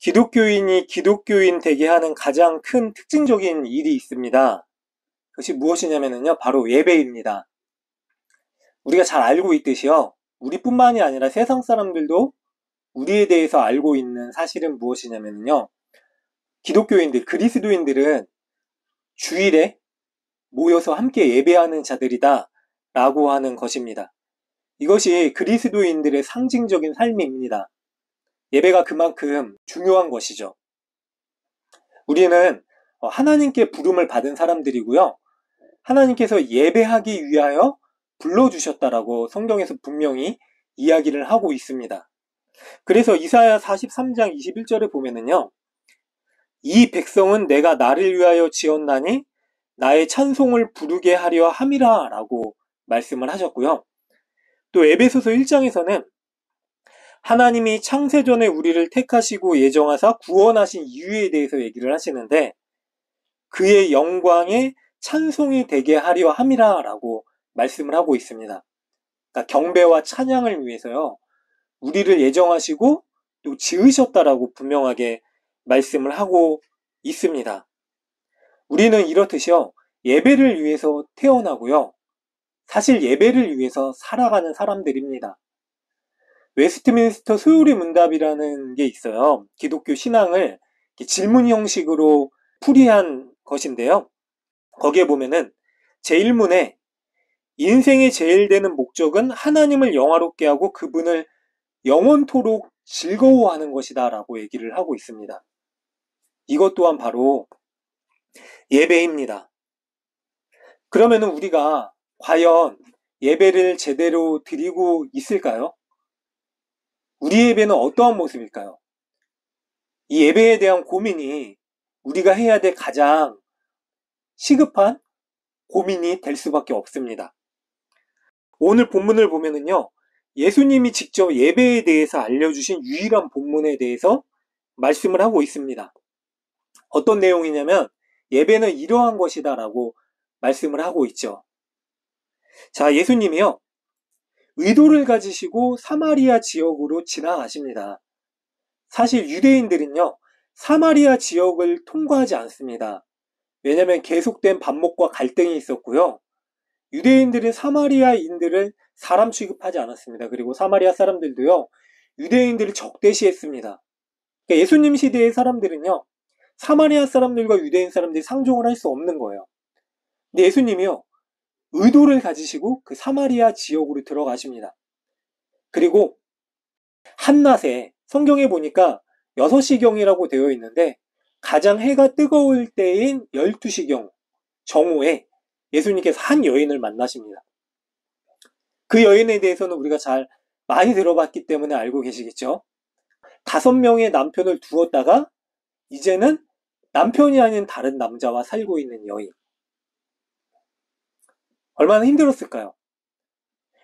기독교인이 기독교인 되게 하는 가장 큰 특징적인 일이 있습니다. 그것이 무엇이냐면요, 바로 예배입니다. 우리가 잘 알고 있듯이요, 우리뿐만이 아니라 세상 사람들도 우리에 대해서 알고 있는 사실은 무엇이냐면요, 기독교인들, 그리스도인들은 주일에 모여서 함께 예배하는 자들이다 라고 하는 것입니다. 이것이 그리스도인들의 상징적인 삶입니다. 예배가 그만큼 중요한 것이죠. 우리는 하나님께 부름을 받은 사람들이고요. 하나님께서 예배하기 위하여 불러주셨다라고 성경에서 분명히 이야기를 하고 있습니다. 그래서 이사야 43장 21절에 보면은요, 이 백성은 내가 나를 위하여 지었나니 나의 찬송을 부르게 하려 함이라 라고 말씀을 하셨고요. 또 에베소서 1장에서는 하나님이 창세전에 우리를 택하시고 예정하사 구원하신 이유에 대해서 얘기를 하시는데, 그의 영광에 찬송이 되게 하려 함이라 라고 말씀을 하고 있습니다. 그러니까 경배와 찬양을 위해서요, 우리를 예정하시고 또 지으셨다라고 분명하게 말씀을 하고 있습니다. 우리는 이렇듯이요, 예배를 위해서 태어나고요, 사실 예배를 위해서 살아가는 사람들입니다. 웨스트민스터 소요리 문답이라는 게 있어요. 기독교 신앙을 질문 형식으로 풀이한 것인데요. 거기에 보면은 제1문에 인생의 제일 되는 목적은 하나님을 영화롭게 하고 그분을 영원토록 즐거워하는 것이다 라고 얘기를 하고 있습니다. 이것 또한 바로 예배입니다. 그러면은 우리가 과연 예배를 제대로 드리고 있을까요? 우리 예배는 어떠한 모습일까요? 이 예배에 대한 고민이 우리가 해야 될 가장 시급한 고민이 될 수밖에 없습니다. 오늘 본문을 보면은요, 예수님이 직접 예배에 대해서 알려주신 유일한 본문에 대해서 말씀을 하고 있습니다. 어떤 내용이냐면, 예배는 이러한 것이다 라고 말씀을 하고 있죠. 자, 예수님이요, 의도를 가지시고 사마리아 지역으로 지나가십니다. 사실 유대인들은요, 사마리아 지역을 통과하지 않습니다. 왜냐하면 계속된 반목과 갈등이 있었고요. 유대인들은 사마리아인들을 사람 취급하지 않았습니다. 그리고 사마리아 사람들도요, 유대인들을 적대시했습니다. 그러니까 예수님 시대의 사람들은요, 사마리아 사람들과 유대인 사람들이 상종을 할 수 없는 거예요. 근데 예수님이요, 의도를 가지시고 그 사마리아 지역으로 들어가십니다. 그리고 한낮에, 성경에 보니까 6시경이라고 되어 있는데, 가장 해가 뜨거울 때인 12시경 정오에 예수님께서 한 여인을 만나십니다. 그 여인에 대해서는 우리가 잘 많이 들어봤기 때문에 알고 계시겠죠? 5명의 남편을 두었다가 이제는 남편이 아닌 다른 남자와 살고 있는 여인. 얼마나 힘들었을까요?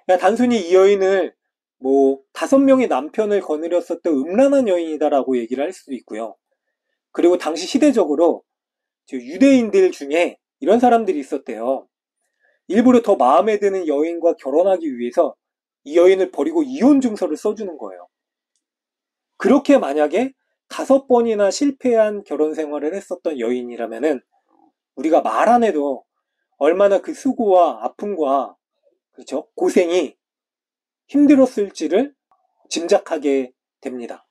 그러니까 단순히 이 여인을 5명의 남편을 거느렸었던 음란한 여인이다라고 얘기를 할 수도 있고요. 그리고 당시 시대적으로 유대인들 중에 이런 사람들이 있었대요. 일부러 더 마음에 드는 여인과 결혼하기 위해서 이 여인을 버리고 이혼 증서를 써주는 거예요. 그렇게 만약에 5번이나 실패한 결혼 생활을 했었던 여인이라면은 우리가 말 안 해도 얼마나 그 수고와 아픔과, 그렇죠, 고생이 힘들었을지를 짐작하게 됩니다.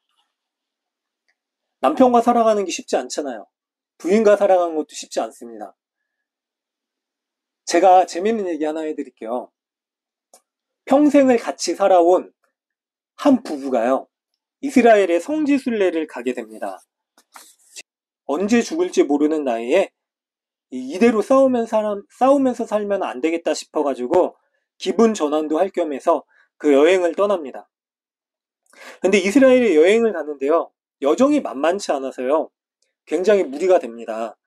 남편과 살아가는 게 쉽지 않잖아요. 부인과 살아가는 것도 쉽지 않습니다. 제가 재밌는 얘기 하나 해드릴게요. 평생을 같이 살아온 한 부부가요, 이스라엘의 성지순례를 가게 됩니다. 언제 죽을지 모르는 나이에 이대로 싸우면서 살면 안 되겠다 싶어가지고 기분 전환도 할 겸해서 그 여행을 떠납니다. 근데 이스라엘에 여행을 가는데요, 여정이 만만치 않아서요, 굉장히 무리가 됩니다.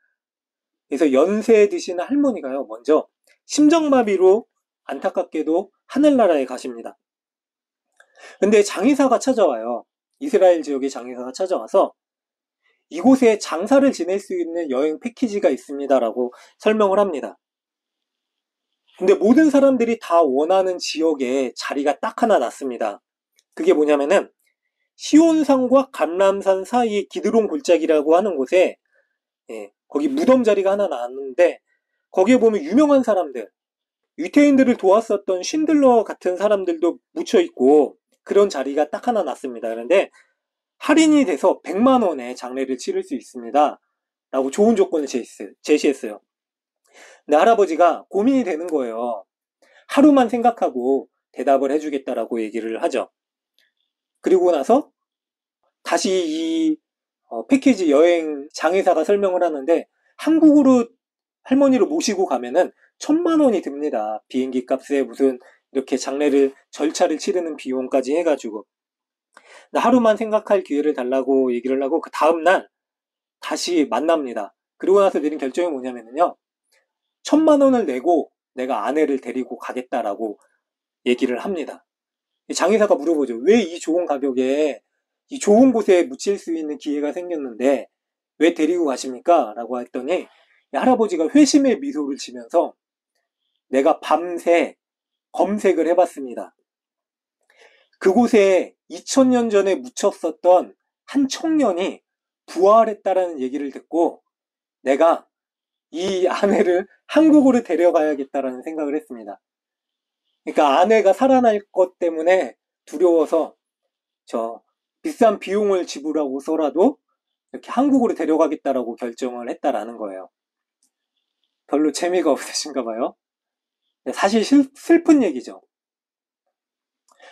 그래서 연세 드신 할머니가요, 먼저 심장마비로 안타깝게도 하늘나라에 가십니다. 근데 장의사가 찾아와요. 이스라엘 지역의 장의사가 찾아와서 이곳에 장사를 지낼 수 있는 여행 패키지가 있습니다라고 설명을 합니다. 근데 모든 사람들이 다 원하는 지역에 자리가 딱 하나 났습니다. 그게 뭐냐면은 시온산과 감람산 사이의 기드론 골짜기라고 하는 곳에 거기 무덤 자리가 하나 나왔는데 거기에 보면 유명한 사람들, 유태인들을 도왔었던 쉰들러 같은 사람들도 묻혀 있고 그런 자리가 딱 하나 났습니다. 그런데 할인이 돼서 100만 원에 장례를 치를 수 있습니다. 라고 좋은 조건을 제시했어요. 근데 할아버지가 고민이 되는 거예요. 하루만 생각하고 대답을 해주겠다라고 얘기를 하죠. 그리고 나서 다시 이 패키지 여행 장의사가 설명을 하는데 한국으로 할머니를 모시고 가면은 1,000만 원이 듭니다. 비행기 값에 무슨 이렇게 장례를 절차를 치르는 비용까지 해가지고 하루만 생각할 기회를 달라고 얘기를 하고 그 다음날 다시 만납니다. 그리고 나서 내린 결정이 뭐냐면요. 1,000만 원을 내고 내가 아내를 데리고 가겠다라고 얘기를 합니다. 장의사가 물어보죠. 왜 이 좋은 가격에 이 좋은 곳에 묻힐 수 있는 기회가 생겼는데 왜 데리고 가십니까? 라고 했더니 할아버지가 회심의 미소를 지면서 내가 밤새 검색을 해봤습니다. 그곳에 2000년 전에 묻혔었던 한 청년이 부활했다라는 얘기를 듣고 내가 이 아내를 한국으로 데려가야겠다라는 생각을 했습니다. 그러니까 아내가 살아날 것 때문에 두려워서 저 비싼 비용을 지불하고서라도 이렇게 한국으로 데려가겠다라고 결정을 했다라는 거예요. 별로 재미가 없으신가 봐요. 사실 슬픈 얘기죠.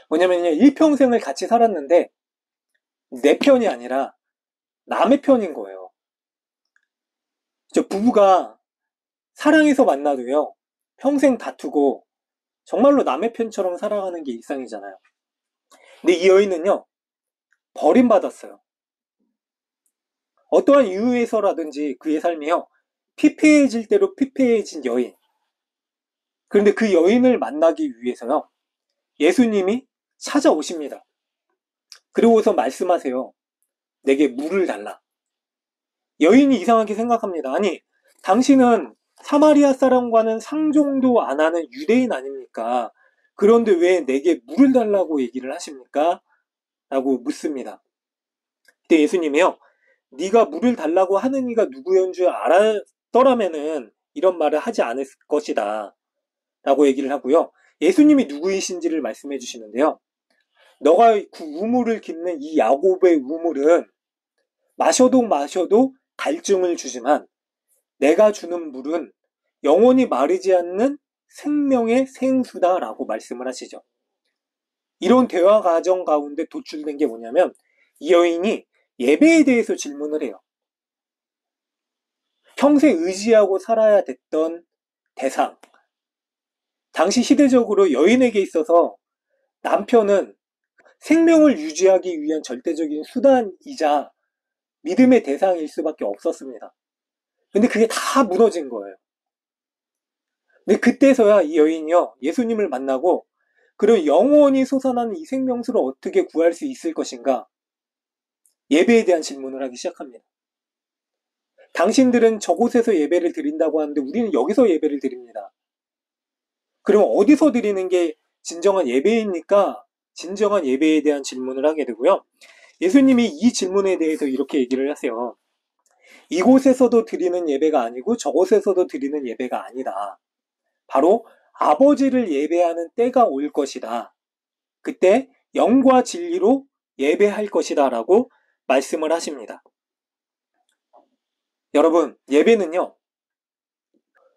뭐냐면요, 일평생을 같이 살았는데 내 편이 아니라 남의 편인 거예요. 부부가 사랑해서 만나도요, 평생 다투고 정말로 남의 편처럼 살아가는 게 일상이잖아요. 근데 이 여인은요, 버림받았어요. 어떠한 이유에서라든지 그의 삶이요, 피폐해질 대로 피폐해진 여인. 그런데 그 여인을 만나기 위해서요, 예수님이 찾아오십니다. 그리고서 말씀하세요. 내게 물을 달라. 여인이 이상하게 생각합니다. 아니, 당신은 사마리아 사람과는 상종도 안 하는 유대인 아닙니까? 그런데 왜 내게 물을 달라고 얘기를 하십니까? 라고 묻습니다. 그때 예수님이요, 네가 물을 달라고 하는 이가 누구인 줄 알았더라면은 이런 말을 하지 않을 것이다 라고 얘기를 하고요. 예수님이 누구이신지를 말씀해 주시는데요. 너가 그 우물을 깃는 이 야곱의 우물은 마셔도 갈증을 주지만 내가 주는 물은 영원히 마르지 않는 생명의 생수다라고 말씀을 하시죠. 이런 대화 과정 가운데 도출된 게 뭐냐면 이 여인이 예배에 대해서 질문을 해요. 평생 의지하고 살아야 됐던 대상. 당시 시대적으로 여인에게 있어서 남편은 생명을 유지하기 위한 절대적인 수단이자 믿음의 대상일 수밖에 없었습니다. 근데 그게 다 무너진 거예요. 근데 그때서야 이 여인이요, 예수님을 만나고 그런 영원히 솟아나는 이 생명수를 어떻게 구할 수 있을 것인가? 예배에 대한 질문을 하기 시작합니다. 당신들은 저곳에서 예배를 드린다고 하는데 우리는 여기서 예배를 드립니다. 그럼 어디서 드리는 게 진정한 예배입니까? 진정한 예배에 대한 질문을 하게 되고요. 예수님이 이 질문에 대해서 이렇게 얘기를 하세요. 이곳에서도 드리는 예배가 아니고 저곳에서도 드리는 예배가 아니다. 바로 아버지를 예배하는 때가 올 것이다. 그때 영과 진리로 예배할 것이다 라고 말씀을 하십니다. 여러분, 예배는요,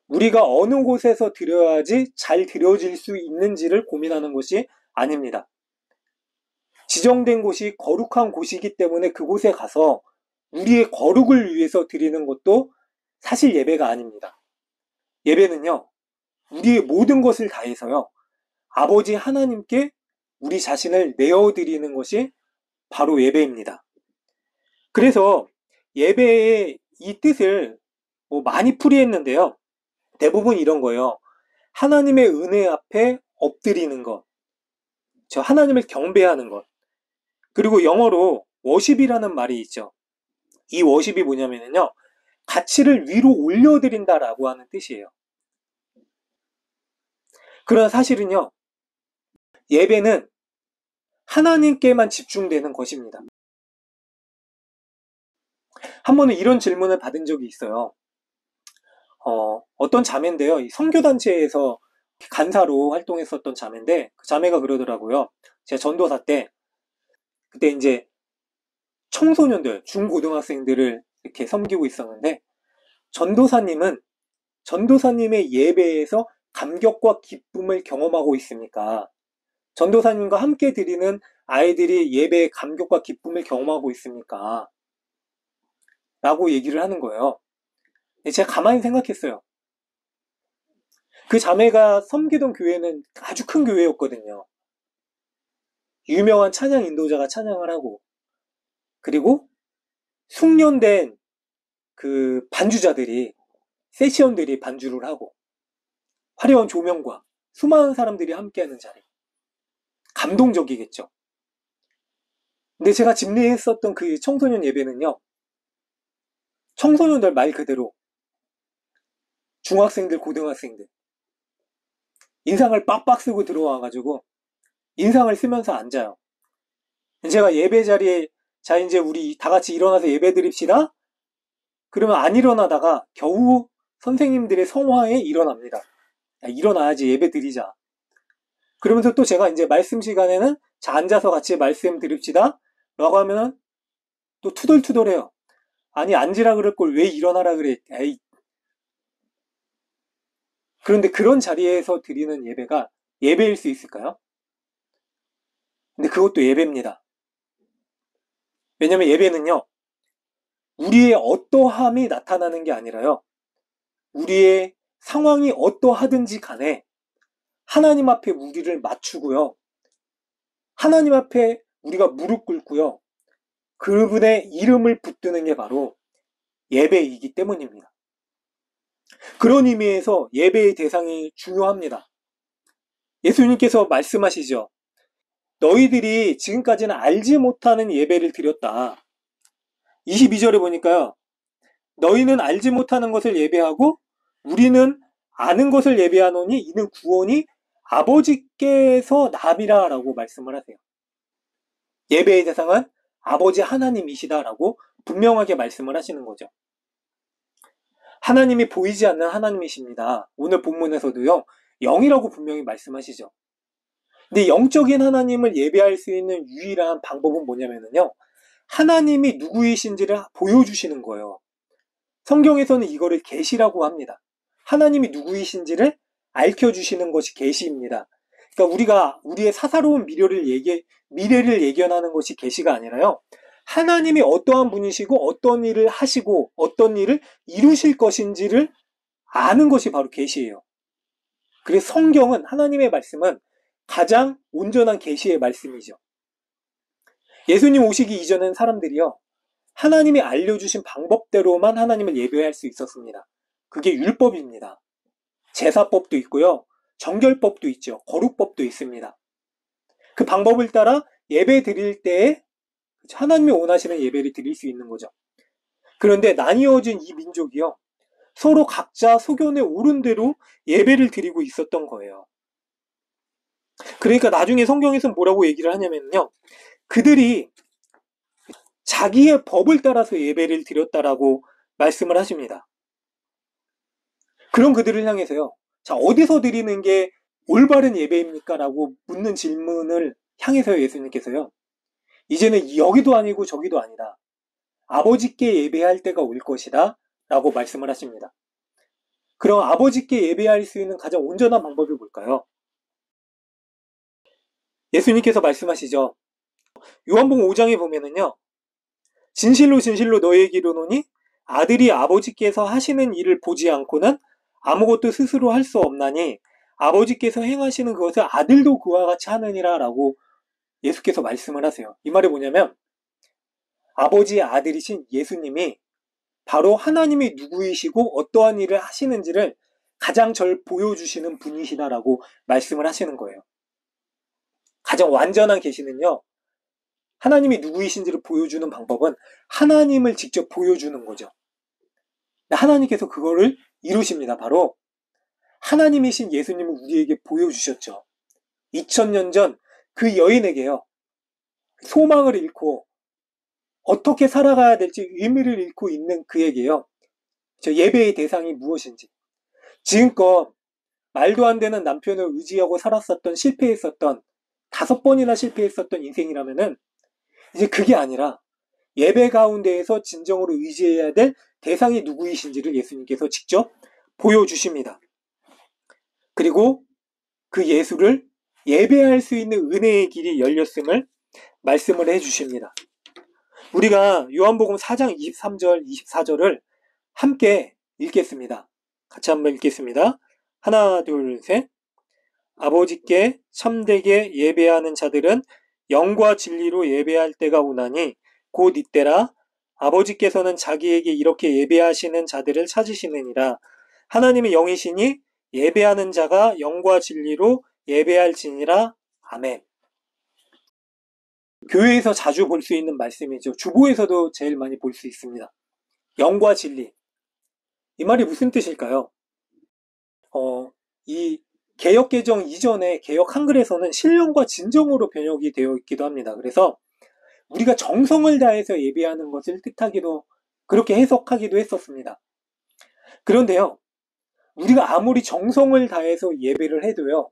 우리가 어느 곳에서 드려야지 잘 드려질 수 있는지를 고민하는 것이 아닙니다. 지정된 곳이 거룩한 곳이기 때문에 그곳에 가서 우리의 거룩을 위해서 드리는 것도 사실 예배가 아닙니다. 예배는요, 우리의 모든 것을 다해서요, 아버지 하나님께 우리 자신을 내어드리는 것이 바로 예배입니다. 그래서 예배의 이 뜻을 많이 풀이했는데요. 대부분 이런 거예요. 하나님의 은혜 앞에 엎드리는 것, 하나님을 경배하는 것, 그리고 영어로 워십이라는 말이 있죠. 이 워십이 뭐냐면요, 가치를 위로 올려드린다라고 하는 뜻이에요. 그러나 사실은요, 예배는 하나님께만 집중되는 것입니다. 한 번은 이런 질문을 받은 적이 있어요. 어떤 자매인데요. 이 선교단체에서 간사로 활동했었던 자매인데, 그 자매가 그러더라고요. 제가 전도사 때, 그때 이제 청소년들, 중고등학생들을 이렇게 섬기고 있었는데, 전도사님의 예배에서 감격과 기쁨을 경험하고 있습니까? 전도사님과 함께 드리는 아이들이 예배의 감격과 기쁨을 경험하고 있습니까? 라고 얘기를 하는 거예요. 제가 가만히 생각했어요. 그 자매가 섬기던 교회는 아주 큰 교회였거든요. 유명한 찬양 인도자가 찬양을 하고, 그리고 숙련된 그 반주자들이, 세션들이 반주를 하고, 화려한 조명과 수많은 사람들이 함께하는 자리. 감동적이겠죠. 근데 제가 집례했었던 그 청소년 예배는요, 청소년들 말 그대로 중학생들, 고등학생들 인상을 빡빡 쓰고 들어와가지고 인상을 쓰면서 앉아요. 제가 예배 자리에 자 이제 우리 다 같이 일어나서 예배 드립시다. 그러면 안 일어나다가 겨우 선생님들의 성화에 일어납니다. 야, 일어나야지 예배 드리자. 그러면서 또 제가 이제 말씀 시간에는 자 앉아서 같이 말씀 드립시다. 라고 하면은 또 투덜투덜해요. 아니 앉으라 그럴 걸 왜 일어나라 그래. 에이. 그런데 그런 자리에서 드리는 예배가 예배일 수 있을까요? 근데 그것도 예배입니다. 왜냐면 예배는요, 우리의 어떠함이 나타나는 게 아니라요, 우리의 상황이 어떠하든지 간에 하나님 앞에 우리를 맞추고요, 하나님 앞에 우리가 무릎 꿇고요, 그분의 이름을 붙드는 게 바로 예배이기 때문입니다. 그런 의미에서 예배의 대상이 중요합니다. 예수님께서 말씀하시죠. 너희들이 지금까지는 알지 못하는 예배를 드렸다. 22절에 보니까요. 너희는 알지 못하는 것을 예배하고 우리는 아는 것을 예배하노니 이는 구원이 아버지께서 남이라 라고 말씀을 하세요. 예배의 대상은 아버지 하나님이시다라고 분명하게 말씀을 하시는 거죠. 하나님이 보이지 않는 하나님이십니다. 오늘 본문에서도요. 영이라고 분명히 말씀하시죠. 근데 영적인 하나님을 예배할 수 있는 유일한 방법은 뭐냐면요. 하나님이 누구이신지를 보여주시는 거예요. 성경에서는 이거를 계시라고 합니다. 하나님이 누구이신지를 알려주시는 것이 계시입니다. 그러니까 우리가 우리의 사사로운 미래를 예견하는 것이 계시가 아니라요. 하나님이 어떠한 분이시고 어떤 일을 하시고 어떤 일을 이루실 것인지를 아는 것이 바로 계시예요. 그래서 성경은 하나님의 말씀은 가장 온전한 계시의 말씀이죠. 예수님 오시기 이전엔 사람들이요. 하나님이 알려주신 방법대로만 하나님을 예배할 수 있었습니다. 그게 율법입니다. 제사법도 있고요. 정결법도 있죠. 거룩법도 있습니다. 그 방법을 따라 예배 드릴 때에 하나님이 원하시는 예배를 드릴 수 있는 거죠. 그런데 나뉘어진 이 민족이요. 서로 각자 소견에 오른 대로 예배를 드리고 있었던 거예요. 그러니까 나중에 성경에서는 뭐라고 얘기를 하냐면요. 그들이 자기의 법을 따라서 예배를 드렸다라고 말씀을 하십니다. 그런 그들을 향해서요. 자, 어디서 드리는 게 올바른 예배입니까? 라고 묻는 질문을 향해서요. 예수님께서요. 이제는 여기도 아니고 저기도 아니다. 아버지께 예배할 때가 올 것이다. 라고 말씀을 하십니다. 그럼 아버지께 예배할 수 있는 가장 온전한 방법이 뭘까요? 예수님께서 말씀하시죠. 요한복음 5장에 보면은요. 진실로 진실로 너희에게 이르노니 아들이 아버지께서 하시는 일을 보지 않고는 아무것도 스스로 할 수 없나니 아버지께서 행하시는 그것을 아들도 그와 같이 하느니라 라고 예수께서 말씀을 하세요. 이 말이 뭐냐면 아버지의 아들이신 예수님이 바로 하나님이 누구이시고 어떠한 일을 하시는지를 가장 절 보여주시는 분이시다라고 말씀을 하시는 거예요. 가장 완전한 계시는요. 하나님이 누구이신지를 보여주는 방법은 하나님을 직접 보여주는 거죠. 하나님께서 그거를 이루십니다. 바로 하나님이신 예수님을 우리에게 보여주셨죠. 2000년 전 그 여인에게요. 소망을 잃고 어떻게 살아가야 될지 의미를 잃고 있는 그에게요. 저 예배의 대상이 무엇인지. 지금껏 말도 안 되는 남편을 의지하고 살았었던 실패했었던 5번이나 실패했었던 인생이라면은 이제 그게 아니라 예배 가운데에서 진정으로 의지해야 될 대상이 누구이신지를 예수님께서 직접 보여주십니다. 그리고 그 예수를 예배할 수 있는 은혜의 길이 열렸음을 말씀을 해주십니다. 우리가 요한복음 4장 23절, 24절을 함께 읽겠습니다. 같이 한번 읽겠습니다. 하나, 둘, 셋. 아버지께 참되게 예배하는 자들은 영과 진리로 예배할 때가 오나니 곧 이때라. 아버지께서는 자기에게 이렇게 예배하시는 자들을 찾으시느니라. 하나님의 영이시니 예배하는 자가 영과 진리로 예배할지니라. 아멘. 교회에서 자주 볼 수 있는 말씀이죠. 주보에서도 제일 많이 볼 수 있습니다. 영과 진리. 이 말이 무슨 뜻일까요? 이 개역개정 이전에 개역 한글에서는 신령과 진정으로 번역이 되어 있기도 합니다. 그래서 우리가 정성을 다해서 예배하는 것을 뜻하기도, 그렇게 해석하기도 했었습니다. 그런데요, 우리가 아무리 정성을 다해서 예배를 해도요,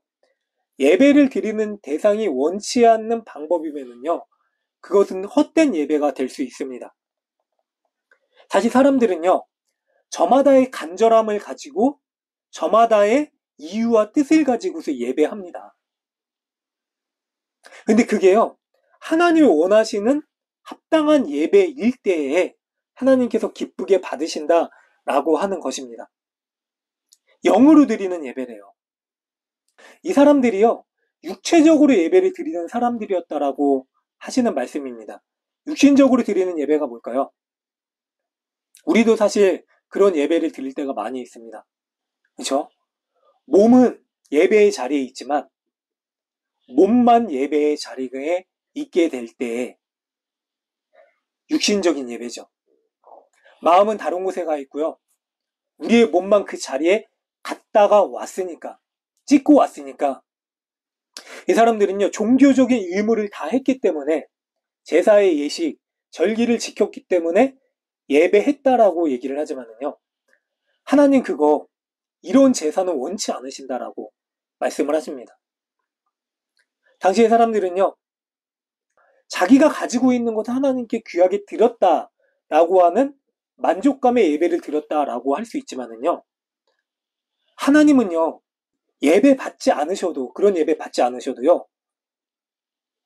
예배를 드리는 대상이 원치 않는 방법이면요, 그것은 헛된 예배가 될 수 있습니다. 사실 사람들은요, 저마다의 간절함을 가지고 저마다의 이유와 뜻을 가지고서 예배합니다. 근데 그게요, 하나님이 원하시는 합당한 예배일 때에 하나님께서 기쁘게 받으신다라고 하는 것입니다. 영으로 드리는 예배래요. 이 사람들이요, 육체적으로 예배를 드리는 사람들이었다라고 하시는 말씀입니다. 육신적으로 드리는 예배가 뭘까요? 우리도 사실 그런 예배를 드릴 때가 많이 있습니다. 그렇죠? 몸은 예배의 자리에 있지만 몸만 예배의 자리에 있게 될 때에 육신적인 예배죠. 마음은 다른 곳에 가 있고요. 우리의 몸만 그 자리에 갔다가 왔으니까, 찍고 왔으니까 이 사람들은요, 종교적인 의무를 다 했기 때문에, 제사의 예식, 절기를 지켰기 때문에 예배했다라고 얘기를 하지만은요, 하나님 그거 이런 제사는 원치 않으신다라고 말씀을 하십니다. 당시의 사람들은요, 자기가 가지고 있는 것을 하나님께 귀하게 드렸다라고 하는 만족감의 예배를 드렸다라고 할 수 있지만은요, 하나님은요, 예배 받지 않으셔도, 그런 예배 받지 않으셔도요,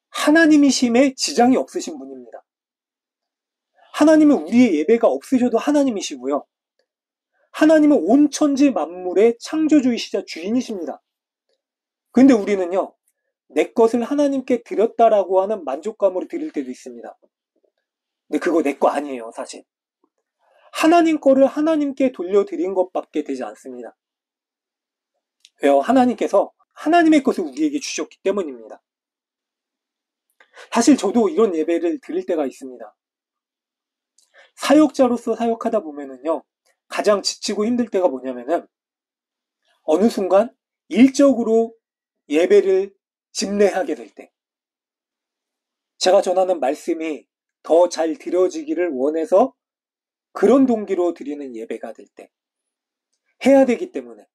하나님이심에 지장이 없으신 분입니다. 하나님은 우리의 예배가 없으셔도 하나님이시고요, 하나님은 온 천지 만물의 창조주이시자 주인이십니다. 근데 우리는요, 내 것을 하나님께 드렸다라고 하는 만족감으로 드릴 때도 있습니다. 근데 그거 내 거 아니에요, 사실. 하나님 거를 하나님께 돌려드린 것밖에 되지 않습니다. 왜요? 하나님께서 하나님의 것을 우리에게 주셨기 때문입니다. 사실 저도 이런 예배를 드릴 때가 있습니다. 사역자로서 사역하다 보면은요, 가장 지치고 힘들 때가 뭐냐면은, 어느 순간 일적으로 예배를 집례하게 될 때, 제가 전하는 말씀이 더 잘 들어지기를 원해서 그런 동기로 드리는 예배가 될 때, 해야 되기 때문에.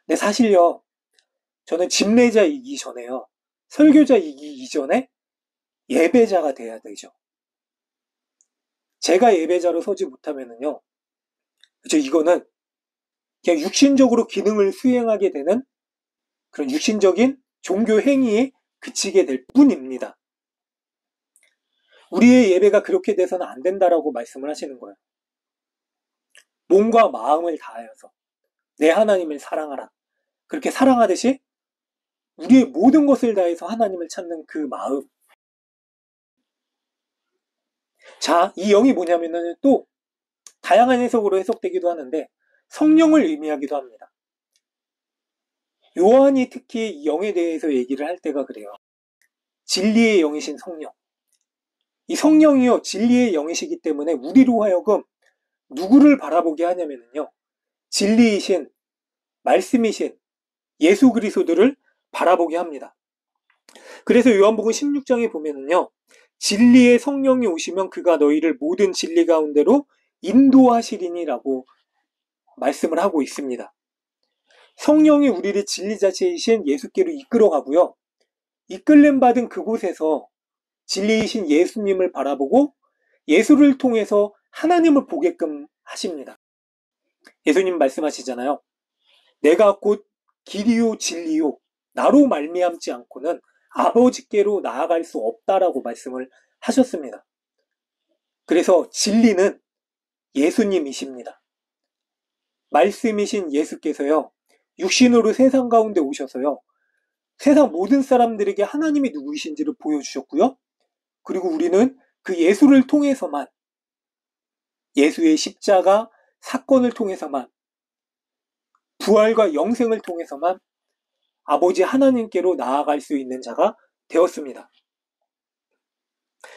근데 사실요, 저는 집례자이기 전에요, 설교자이기 이전에 예배자가 돼야 되죠. 제가 예배자로 서지 못하면은요, 그죠, 이거는 그냥 육신적으로 기능을 수행하게 되는 그런 육신적인 종교 행위에 그치게 될 뿐입니다. 우리의 예배가 그렇게 돼서는 안 된다라고 말씀을 하시는 거예요. 몸과 마음을 다하여서 내 하나님을 사랑하라. 그렇게 사랑하듯이 우리의 모든 것을 다해서 하나님을 찾는 그 마음. 자, 이 영이 뭐냐면은 또 다양한 해석으로 해석되기도 하는데 성령을 의미하기도 합니다. 요한이 특히 이 영에 대해서 얘기를 할 때가 그래요. 진리의 영이신 성령. 이 성령이요, 진리의 영이시기 때문에 우리로 하여금 누구를 바라보게 하냐면요, 진리이신 말씀이신 예수 그리스도를 바라보게 합니다. 그래서 요한복음 16장에 보면은요, 진리의 성령이 오시면 그가 너희를 모든 진리 가운데로 인도하시리니라고 말씀을 하고 있습니다. 성령이 우리를 진리 자체이신 예수께로 이끌어가고요. 이끌림 받은 그곳에서 진리이신 예수님을 바라보고 예수를 통해서 하나님을 보게끔 하십니다. 예수님 말씀하시잖아요. 내가 곧 길이요 진리요 나로 말미암지 않고는 아버지께로 나아갈 수 없다라고 말씀을 하셨습니다. 그래서 진리는 예수님이십니다. 말씀이신 예수께서요, 육신으로 세상 가운데 오셔서요, 세상 모든 사람들에게 하나님이 누구이신지를 보여주셨고요. 그리고 우리는 그 예수를 통해서만, 예수의 십자가 사건을 통해서만, 부활과 영생을 통해서만 아버지 하나님께로 나아갈 수 있는 자가 되었습니다.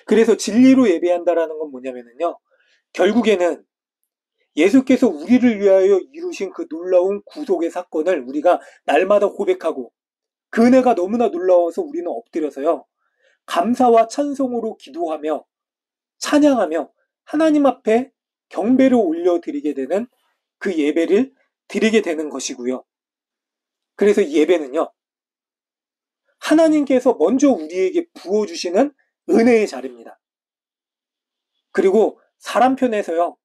그래서 진리로 예배한다라는 건 뭐냐면요, 결국에는 예수께서 우리를 위하여 이루신 그 놀라운 구속의 사건을 우리가 날마다 고백하고, 그 은혜가 너무나 놀라워서 우리는 엎드려서요, 감사와 찬송으로 기도하며 찬양하며 하나님 앞에 경배를 올려드리게 되는 그 예배를 드리게 되는 것이고요. 그래서 이 예배는요, 하나님께서 먼저 우리에게 부어주시는 은혜의 자리입니다. 그리고 사람 편에서요,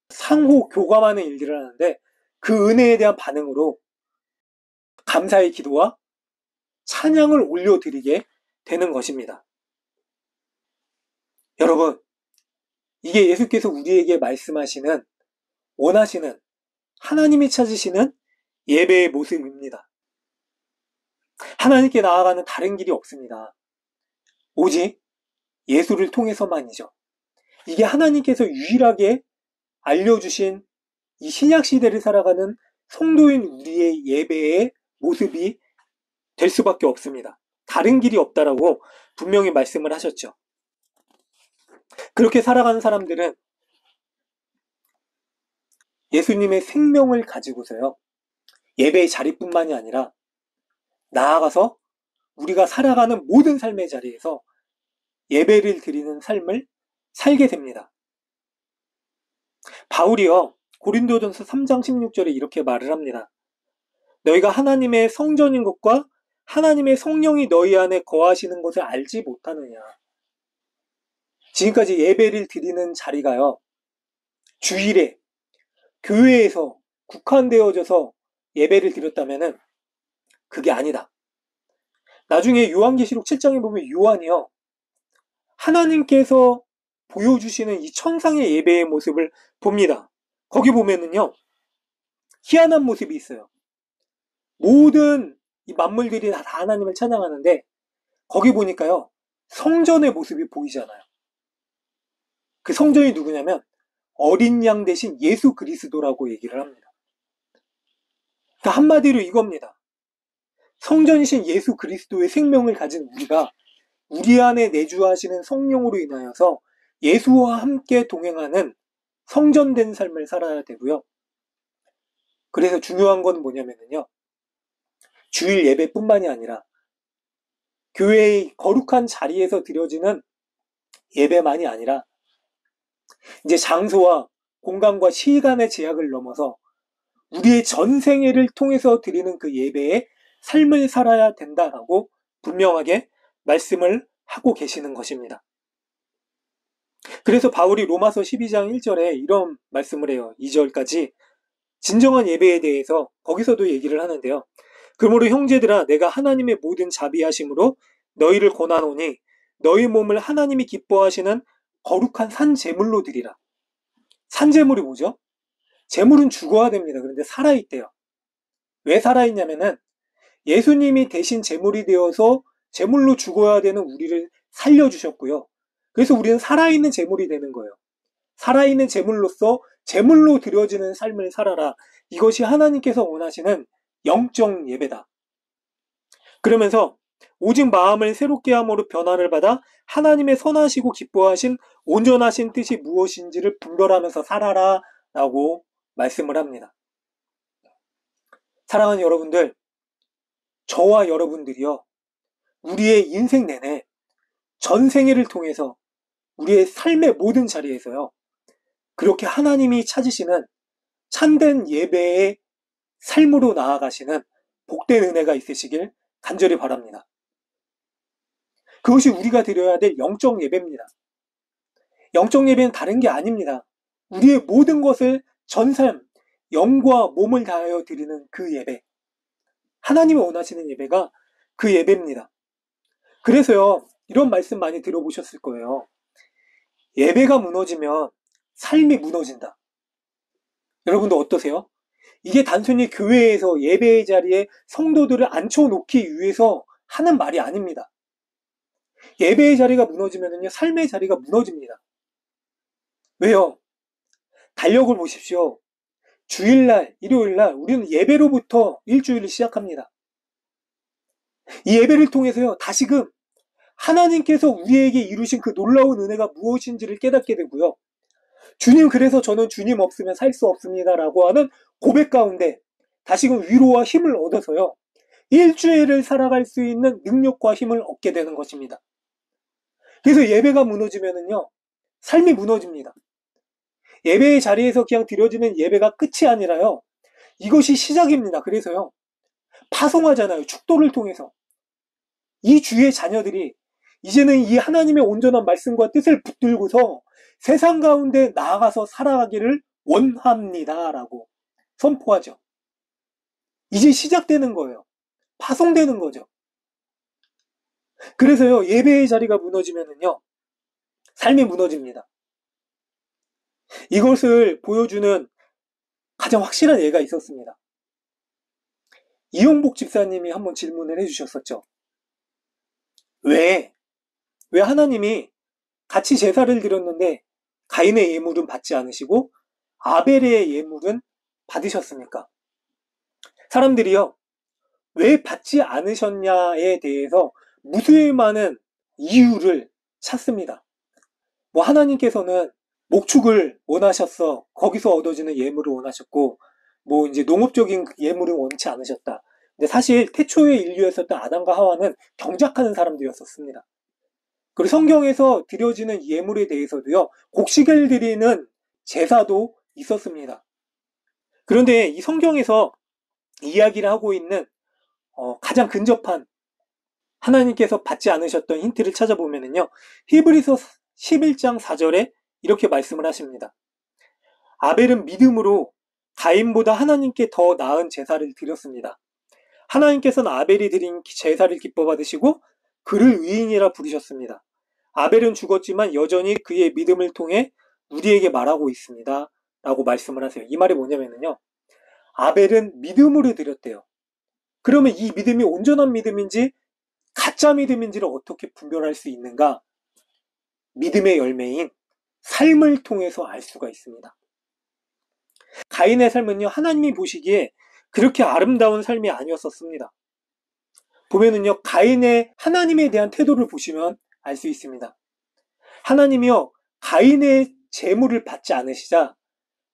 상호 교감하는 일들을 하는데 그 은혜에 대한 반응으로 감사의 기도와 찬양을 올려드리게 되는 것입니다. 여러분, 이게 예수께서 우리에게 말씀하시는, 원하시는, 하나님이 찾으시는 예배의 모습입니다. 하나님께 나아가는 다른 길이 없습니다. 오직 예수를 통해서만이죠. 이게 하나님께서 유일하게 알려주신 이 신약시대를 살아가는 성도인 우리의 예배의 모습이 될 수밖에 없습니다. 다른 길이 없다라고 분명히 말씀을 하셨죠. 그렇게 살아가는 사람들은 예수님의 생명을 가지고서요, 예배의 자리뿐만이 아니라 나아가서 우리가 살아가는 모든 삶의 자리에서 예배를 드리는 삶을 살게 됩니다. 바울이요, 고린도전서 3장 16절에 이렇게 말을 합니다. 너희가 하나님의 성전인 것과 하나님의 성령이 너희 안에 거하시는 것을 알지 못하느냐. 지금까지 예배를 드리는 자리가요, 주일에 교회에서 국한되어져서 예배를 드렸다면은 그게 아니다. 나중에 요한계시록 7장에 보면 요한이요, 하나님께서 보여주시는 이 천상의 예배의 모습을 봅니다. 거기 보면은요, 희한한 모습이 있어요. 모든 이 만물들이 다 하나님을 찬양하는데 거기 보니까요, 성전의 모습이 보이잖아요. 그 성전이 누구냐면 어린 양 대신 예수 그리스도라고 얘기를 합니다. 그러니까 한마디로 이겁니다. 성전이신 예수 그리스도의 생명을 가진 우리가 우리 안에 내주하시는 성령으로 인하여서 예수와 함께 동행하는 성전된 삶을 살아야 되고요. 그래서 중요한 건 뭐냐면요, 주일 예배뿐만이 아니라 교회의 거룩한 자리에서 드려지는 예배만이 아니라 이제 장소와 공간과 시간의 제약을 넘어서 우리의 전생애를 통해서 드리는 그 예배의 삶을 살아야 된다라고 분명하게 말씀을 하고 계시는 것입니다. 그래서 바울이 로마서 12장 1절에 이런 말씀을 해요. 2절까지 진정한 예배에 대해서 거기서도 얘기를 하는데요. 그러므로 형제들아, 내가 하나님의 모든 자비하심으로 너희를 권하노니 너희 몸을 하나님이 기뻐하시는 거룩한 산제물로 드리라. 산제물이 뭐죠? 제물은 죽어야 됩니다. 그런데 살아있대요. 왜 살아있냐면은 예수님이 대신 제물이 되어서 제물로 죽어야 되는 우리를 살려주셨고요. 그래서 우리는 살아있는 제물이 되는 거예요. 살아있는 제물로서 제물로 드려지는 삶을 살아라. 이것이 하나님께서 원하시는 영적 예배다. 그러면서 오직 마음을 새롭게 함으로 변화를 받아 하나님의 선하시고 기뻐하신 온전하신 뜻이 무엇인지를 분별하면서 살아라 라고 말씀을 합니다. 사랑하는 여러분들, 저와 여러분들이요, 우리의 인생 내내 전생애를 통해서 우리의 삶의 모든 자리에서요. 그렇게 하나님이 찾으시는 참된 예배의 삶으로 나아가시는 복된 은혜가 있으시길 간절히 바랍니다. 그것이 우리가 드려야 될 영적 예배입니다. 영적 예배는 다른 게 아닙니다. 우리의 모든 것을 전삶, 영과 몸을 다하여 드리는 그 예배. 하나님이 원하시는 예배가 그 예배입니다. 그래서요, 이런 말씀 많이 들어보셨을 거예요. 예배가 무너지면 삶이 무너진다. 여러분도 어떠세요? 이게 단순히 교회에서 예배의 자리에 성도들을 앉혀놓기 위해서 하는 말이 아닙니다. 예배의 자리가 무너지면요, 삶의 자리가 무너집니다. 왜요? 달력을 보십시오. 주일날, 일요일날 우리는 예배로부터 일주일을 시작합니다. 이 예배를 통해서요, 다시금 하나님께서 우리에게 이루신 그 놀라운 은혜가 무엇인지를 깨닫게 되고요. 주님, 그래서 저는 주님 없으면 살 수 없습니다라고 하는 고백 가운데 다시금 위로와 힘을 얻어서요. 일주일을 살아갈 수 있는 능력과 힘을 얻게 되는 것입니다. 그래서 예배가 무너지면은요, 삶이 무너집니다. 예배의 자리에서 그냥 드려지는 예배가 끝이 아니라요, 이것이 시작입니다. 그래서요, 파송하잖아요. 축도를 통해서. 이 주의 자녀들이 이제는 이 하나님의 온전한 말씀과 뜻을 붙들고서 세상 가운데 나아가서 살아가기를 원합니다라고 선포하죠. 이제 시작되는 거예요. 파송되는 거죠. 그래서요, 예배의 자리가 무너지면은요, 삶이 무너집니다. 이것을 보여주는 가장 확실한 예가 있었습니다. 이용복 집사님이 한번 질문을 해주셨었죠. 왜 하나님이 같이 제사를 드렸는데 가인의 예물은 받지 않으시고 아벨의 예물은 받으셨습니까? 사람들이요, 왜 받지 않으셨냐에 대해서 무수히 많은 이유를 찾습니다. 뭐 하나님께서는 목축을 원하셨어. 거기서 얻어지는 예물을 원하셨고, 뭐 이제 농업적인 예물을 원치 않으셨다. 근데 사실 태초의 인류였었던 아담과 하와는 경작하는 사람들이었었습니다. 그리고 성경에서 드려지는 예물에 대해서도요, 곡식을 드리는 제사도 있었습니다. 그런데 이 성경에서 이야기를 하고 있는 가장 근접한 하나님께서 받지 않으셨던 힌트를 찾아보면요, 히브리서 11장 4절에 이렇게 말씀을 하십니다. 아벨은 믿음으로 가인보다 하나님께 더 나은 제사를 드렸습니다. 하나님께서는 아벨이 드린 제사를 기뻐 받으시고 그를 의인이라 부르셨습니다. 아벨은 죽었지만 여전히 그의 믿음을 통해 우리에게 말하고 있습니다. 라고 말씀을 하세요. 이 말이 뭐냐면요, 아벨은 믿음으로 드렸대요. 그러면 이 믿음이 온전한 믿음인지 가짜 믿음인지를 어떻게 분별할 수 있는가? 믿음의 열매인 삶을 통해서 알 수가 있습니다. 가인의 삶은요, 하나님이 보시기에 그렇게 아름다운 삶이 아니었었습니다. 보면은요, 가인의 하나님에 대한 태도를 보시면 알 수 있습니다. 하나님이요, 가인의 재물을 받지 않으시자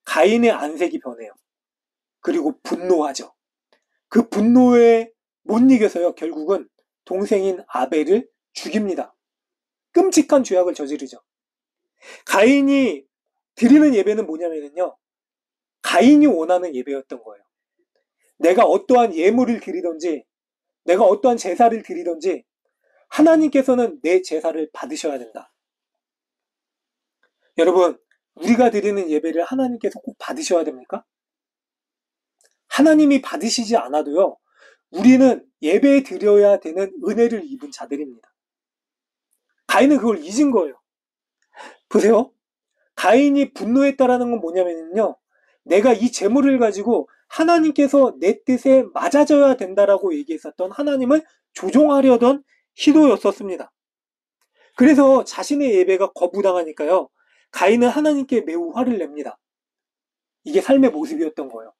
가인의 안색이 변해요. 그리고 분노하죠. 그 분노에 못 이겨서요, 결국은 동생인 아벨을 죽입니다. 끔찍한 죄악을 저지르죠. 가인이 드리는 예배는 뭐냐면요, 가인이 원하는 예배였던 거예요. 내가 어떠한 예물을 드리든지, 내가 어떠한 제사를 드리든지, 하나님께서는 내 제사를 받으셔야 된다. 여러분, 우리가 드리는 예배를 하나님께서 꼭 받으셔야 됩니까? 하나님이 받으시지 않아도요, 우리는 예배 드려야 되는 은혜를 입은 자들입니다. 가인은 그걸 잊은 거예요. 보세요. 가인이 분노했다라는 건 뭐냐면요, 내가 이 재물을 가지고 하나님께서 내 뜻에 맞아져야 된다라고 얘기했었던 하나님을 조종하려던 시도였었습니다. 그래서 자신의 예배가 거부당하니까요, 가인은 하나님께 매우 화를 냅니다. 이게 삶의 모습이었던 거예요.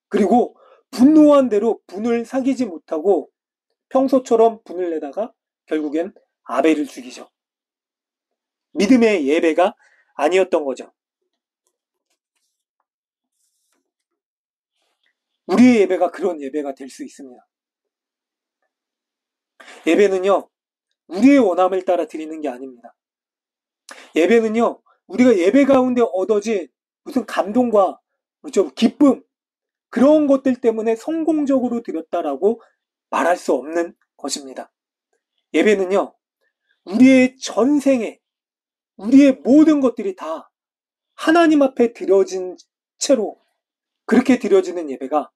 그리고 분노한 대로 분을 사귀지 못하고 평소처럼 분을 내다가 결국엔 아벨을 죽이죠. 믿음의 예배가 아니었던 거죠. 우리의 예배가 그런 예배가 될 수 있습니다. 예배는요, 우리의 원함을 따라 드리는 게 아닙니다. 예배는요, 우리가 예배 가운데 얻어진 무슨 감동과 그렇죠, 기쁨, 그런 것들 때문에 성공적으로 드렸다라고 말할 수 없는 것입니다. 예배는요, 우리의 전생에 우리의 모든 것들이 다 하나님 앞에 드려진 채로 그렇게 드려지는 예배가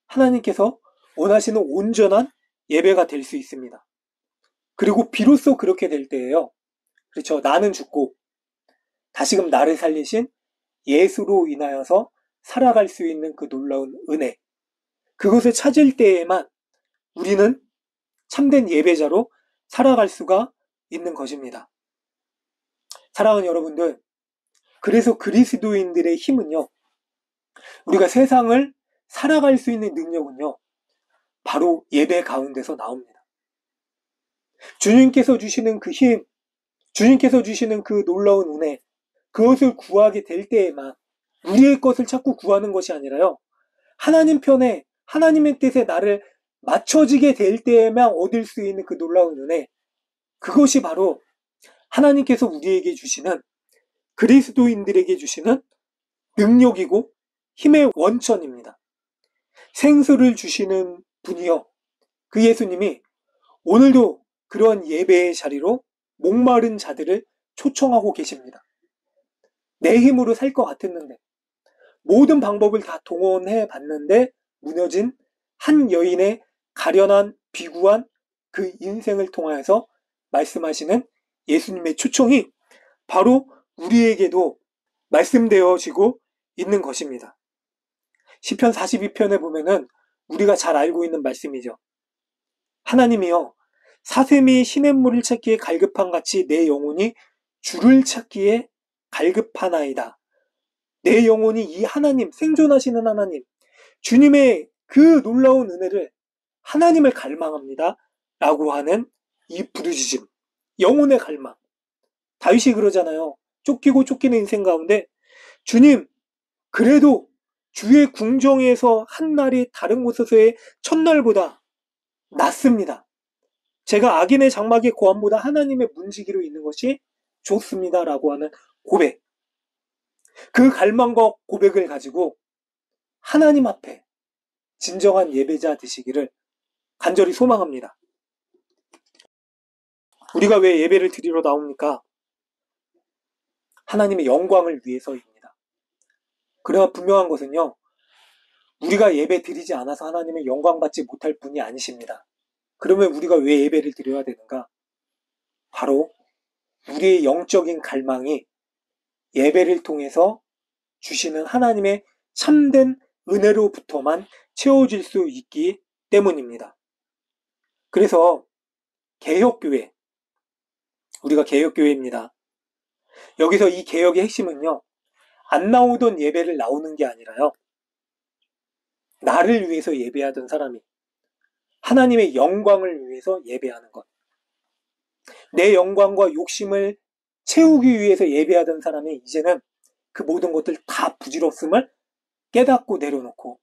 하나님께서 원하시는 온전한 예배가 될 수 있습니다. 그리고 비로소 그렇게 될 때예요. 그렇죠. 나는 죽고 다시금 나를 살리신 예수로 인하여서 살아갈 수 있는 그 놀라운 은혜. 그것을 찾을 때에만 우리는 참된 예배자로 살아갈 수가 있는 것입니다. 사랑하는 여러분들, 그래서 그리스도인들의 힘은요, 우리가 세상을 살아갈 수 있는 능력은요, 바로 예배 가운데서 나옵니다. 주님께서 주시는 그 힘, 주님께서 주시는 그 놀라운 은혜, 그것을 구하게 될 때에만 우리의 것을 자꾸 구하는 것이 아니라요, 하나님 편에, 하나님의 뜻에 나를 맞춰지게 될 때에만 얻을 수 있는 그 놀라운 은혜, 그것이 바로 하나님께서 우리에게 주시는, 그리스도인들에게 주시는 능력이고 힘의 원천입니다. 생수를 주시는 분이요, 그 예수님이 오늘도 그런 예배의 자리로 목마른 자들을 초청하고 계십니다. 내 힘으로 살 것 같았는데, 모든 방법을 다 동원해 봤는데 무너진 한 여인의 가련한 비구한 그 인생을 통하여서 말씀하시는 예수님의 초청이 바로 우리에게도 말씀되어지고 있는 것입니다. 시편 42편에 보면은 우리가 잘 알고 있는 말씀이죠. 하나님이여, 사슴이 시냇물을 찾기에 갈급한 같이 내 영혼이 주를 찾기에 갈급하나이다. 내 영혼이 이 하나님, 생존하시는 하나님, 주님의 그 놀라운 은혜를, 하나님을 갈망합니다 라고 하는 이 부르짖음, 영혼의 갈망. 다윗이 그러잖아요. 쫓기고 쫓기는 인생 가운데 주님, 그래도 주의 궁정에서 한 날이 다른 곳에서의 첫날보다 낫습니다. 제가 악인의 장막의 고함보다 하나님의 문지기로 있는 것이 좋습니다 라고 하는 고백. 그 갈망과 고백을 가지고 하나님 앞에 진정한 예배자 되시기를 간절히 소망합니다. 우리가 왜 예배를 드리러 나옵니까? 하나님의 영광을 위해서입니다. 그러나 분명한 것은요, 우리가 예배 드리지 않아서 하나님의 영광 받지 못할 분이 아니십니다. 그러면 우리가 왜 예배를 드려야 되는가? 바로 우리의 영적인 갈망이 예배를 통해서 주시는 하나님의 참된 은혜로부터만 채워질 수 있기 때문입니다. 그래서 개혁교회, 우리가 개혁교회입니다. 여기서 이 개혁의 핵심은요, 안 나오던 예배를 나오는 게 아니라요, 나를 위해서 예배하던 사람이 하나님의 영광을 위해서 예배하는 것, 내 영광과 욕심을 채우기 위해서 예배하던 사람이 이제는 그 모든 것들 다 부질없음을 깨닫고 내려놓고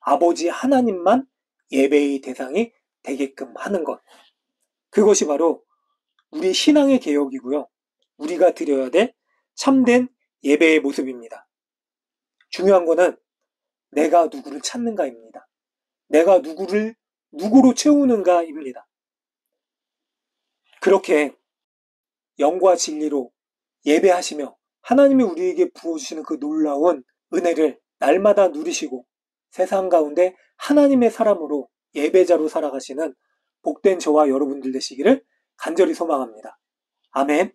아버지 하나님만 예배의 대상이 되게끔 하는 것, 그것이 바로 우리 신앙의 개혁이고요, 우리가 드려야 될 참된 예배의 모습입니다. 중요한 거는 내가 누구를 찾는가입니다. 내가 누구로 채우는가입니다. 그렇게 영과 진리로 예배하시며 하나님이 우리에게 부어주시는 그 놀라운 은혜를 날마다 누리시고 세상 가운데 하나님의 사람으로 예배자로 살아가시는 복된 저와 여러분들 되시기를 간절히 소망합니다. 아멘.